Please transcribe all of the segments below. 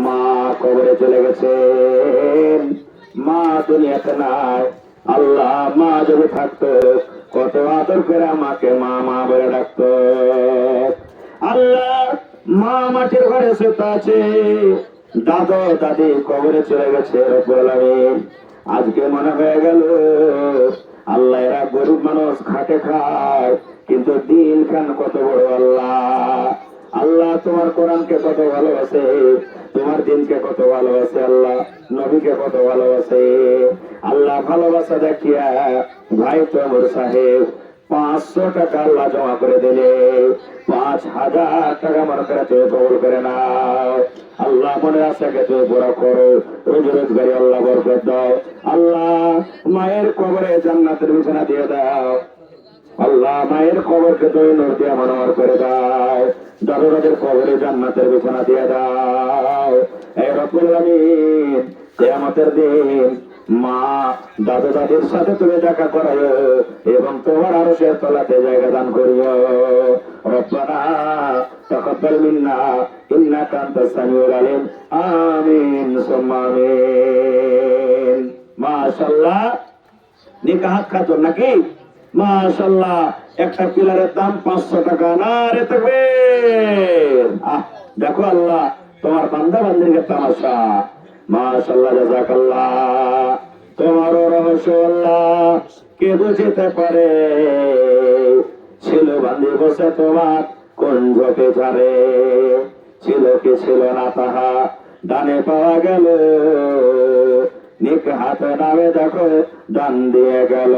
মা কবরে চলে গেছেন, মা দুনিয়াতে নাই। আল্লাহ, মা যদি থাকতো কত আদর করে আমাকে মা মা বলে ডাকতো। আল্লাহ, মা মাটির ঘরে শুতে আছে, দাদা দাদি কবরে চলে গেছে। রব্বুল আলামিন, আজকে মনে হয়ে গেল আল্লাহ এরা গরিব মানুষ, খাটে খায়, কিন্তু দিন খান কত বড় আল্লাহ। আল্লাহ, তোমার কোরআনকে কত ভালোবাসে, তোমার দিনকে কত ভালোবাসে, আল্লাহ নবীকে কত ভালোবাসে। আল্লাহ, ভালোবাসা দেখিয়া ভাই তোমর সাহেব 500 টাকা আল্লাহ জমা করে দিলে, 5000 টাকা মনে করে তুমি কবল করে নাও। আল্লাহ, মনে আশাকে তুমি পুরা করো, রোজ রোজগারি আল্লাহ বরকত দাও। আল্লাহ, মায়ের কবরে জান্নাতের বিছানা দিয়ে দাও। আল্লাহ, মায়ের কবরকে তুমি নূর দিয়ে মনোহর করে দাও, দাদুরাদের কবরে জান্নাতের বিছানা দিয়ে দাও। এই রব্বুল আলামিন, কিয়ামতের দিন মা দাদু দাদির সাথে তুমি দেখা করাও এবং তোমার আরশের তলাতে জায়গা দান করিও। রব্বানা তাকাব্বাল মিন্না ইন্নাকা আনতাস সামিউল আলিম। আমিন সুম্মা আমিন। মাশাআল্লাহ, নিকাহাত খাতুন নাকি? মাশাআল্লাহ, একটা পিলারের দাম 500 টাকা। নারে তাকবীর! দেখো আল্লাহ, তোমার বান্দা বান্দিকে তামাশা। মাশাআল্লাহ, জাযাকাল্লাহ। তোমার রহস্য আল্লাহ কে বুঝতে পারে, ছিল বান্দি বসে তোমার কোন ঝোপে ঝাড়ে, ছিল কি ছিল না তাহা দানে পাওয়া গেল, নিক হাতে নামে দেখো দান দিয়ে গেল,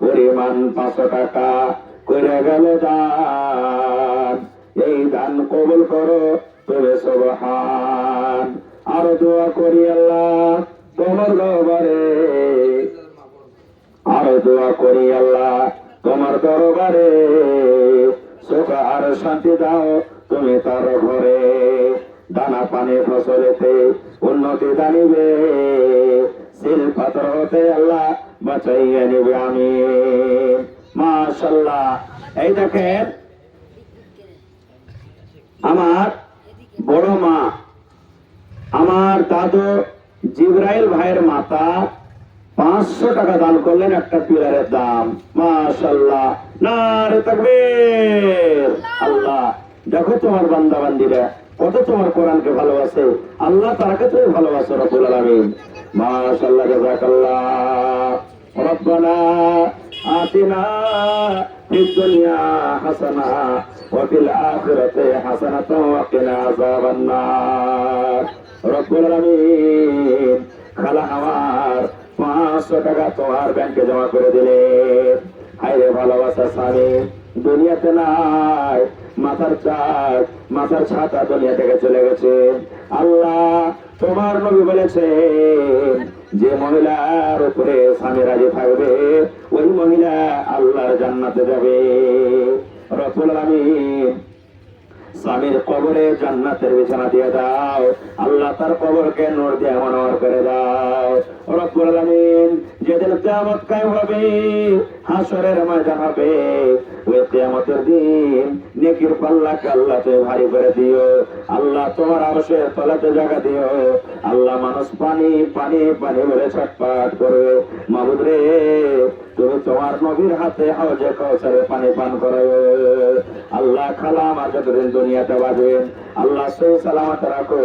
পরিমাণ 500 টাকা করে গেল দান। এই দান কবুল করো তুমি সুবহান। আরো দোয়া করি আল্লাহ তোমার দরবারে, আরো দোয়া করি আল্লাহ তোমার দরবারে, সুখ আর শান্তি দাও তুমি তার ঘরে, দানা পানি ফসলেতে উন্নতি দানিবে, সিল পাথর হতে আল্লাহ বাঁচাইয়া নিবে। আমি মাশাআল্লাহ, এই দেখেন আমার বড় মা, আমার দাদু জিবরাইল ভাইয়ের মাতা 500 টাকা দান করলেন একটা পিলারের দাম। মাশাআল্লাহ, নারে তাকবীর! আল্লাহ, দেখো তোমার বান্দা বান্দিরা কত তোমার কোরআনকে ভালোবাসে, আল্লাহ তারাকে তুমি ভালোবাসো রব্বুল আলামিন। মাশাআল্লাহ, জাযাকাল্লাহ। রব্বানা আতিনা ফিদ দুনিয়া হাসানা ওয়া ফিল আখিরাতি হাসানাতাও ওয়া কিনা আযাবান নার। রব্বুল আলামিন, খালা আমার 500 টাকা তোমার ব্যাংকে জমা করে দিলে। হায়রে ভালোবাসা স্বামী দুনিয়াতে নাই, মাথার চাঁদ মাথার ছাতা দুনিয়া থেকে চলে গেছে। আল্লাহ, তোমার নবী বলেছেন যে মহিলার উপরে স্বামী রাজি থাকবে ওই মহিলা আল্লাহর জান্নাতে যাবে। রব্বুল আলামিন, স্বামীর কবরে জান্নাতের বিছানা দিয়ে দাও, আল্লাহ তার কবরকে নূর দিয়ে মনোহর করে দাও। রব্বুল আলামিন, যেদিন কিয়ামত কায়েম হবে, হাসরের ময়দান হবে, ওই কিয়ামতের দিন নেকির পাল্লাকে আল্লাহ তুমি ভারী করে দিও। আল্লাহ, তোমার আরশের তলাতে জায়গা দিও। আল্লাহ, মানুষ পানি পানি পানি বলে ছটফট করবে। মাবুদ রে, তুমি তোমার নবীর হাতে হাউজে কাউসারে পানি পান করাও। আল্লাহ, খালা আমার যতদিন দুনিয়াতে বাঁচবেন আল্লাহ সহি সালামত রাখো,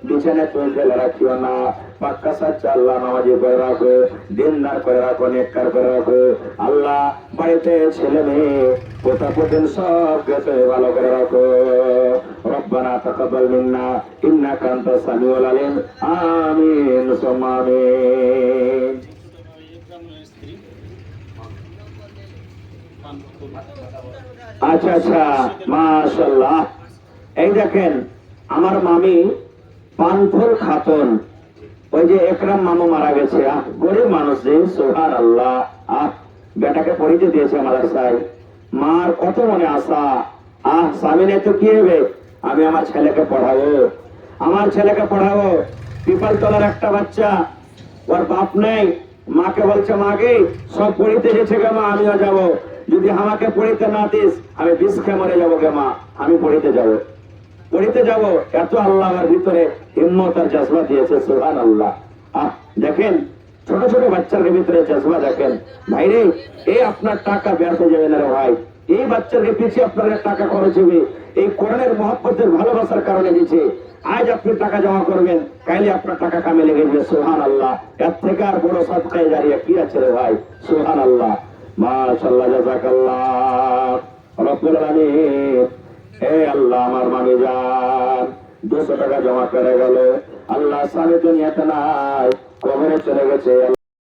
বিছানায় তুমি ফেলে রাখিও না, পাক্কা সাচ্চা আল্লাহ নামাজি করে রাখো, দিনদার করে রাখো, নেককার করে রাখো। আল্লাহ, বাড়িতে ছেলে মেয়ে পোতা পোতেন সব গেছে ভালো করে রাখো। রব্বানা তাকাব্বাল মিন্না ইন্নাকা আনতাস সামিউল আলিম। আমিন সুম্মা আমিন। আচ্ছা আচ্ছা, মাশাআল্লাহ। এই দেখেন আমার মামি পানফুল খাতুন, ওই যে একরাম মামু মারা গেছে, গরিব মানুষ যে, সুবহানাল্লাহ। বেটাকে পড়িতে দিয়েছে মাদ্রাসায়, মার কত মনে আশা, স্বামী নেই তো কি হবে, আমি আমার ছেলেকে পড়াবো, আমার ছেলেকে পড়াবো। পিপাল তলার একটা বাচ্চা, ওর বাপ নেই, মাকে বলছে মাকে সব পড়িতে গেছে গে মা, আমিও যাবো, যদি আমাকে পড়িতে না দিস আমি বিষ খেয়ে মরে যাবো গে মা, আমি পড়িতে যাবো। পড়িতে যাব, এত আল্লাহ আমার ভিতরে হিম্মত আর জজবা দিয়েছে। সুবহানাল্লাহ। দেখেন ছোট ছোট বাচ্চার ভিতরে জজবা দেখেন। ভাইরে, এই আপনার টাকা ব্যর্থ যাবে না রে ভাই। এই বাচ্চাকে পিছিয়ে আপনার টাকা খরচ হবে, এই কোরআনের মহব্বতের ভালোবাসার কারণে দিচ্ছে। আজ আপনি টাকা জমা করবেন, কাইলে আপনার টাকা কামে লেগে যাবে। সুবহানাল্লাহ। এর থেকে আর বড় সদকায়ে জারিয়া কি আছে রে ভাই? সুবহানাল্লাহ। মাশাআল্লাহ, জাযাকাল্লাহ রব্বুল আলামিন। হে আল্লাহ, আমার মামি যান 200 টাকা জমা করে গেল, আল্লাহ সামনে দুনিয়াতে নাই, কবরে চলে গেছে।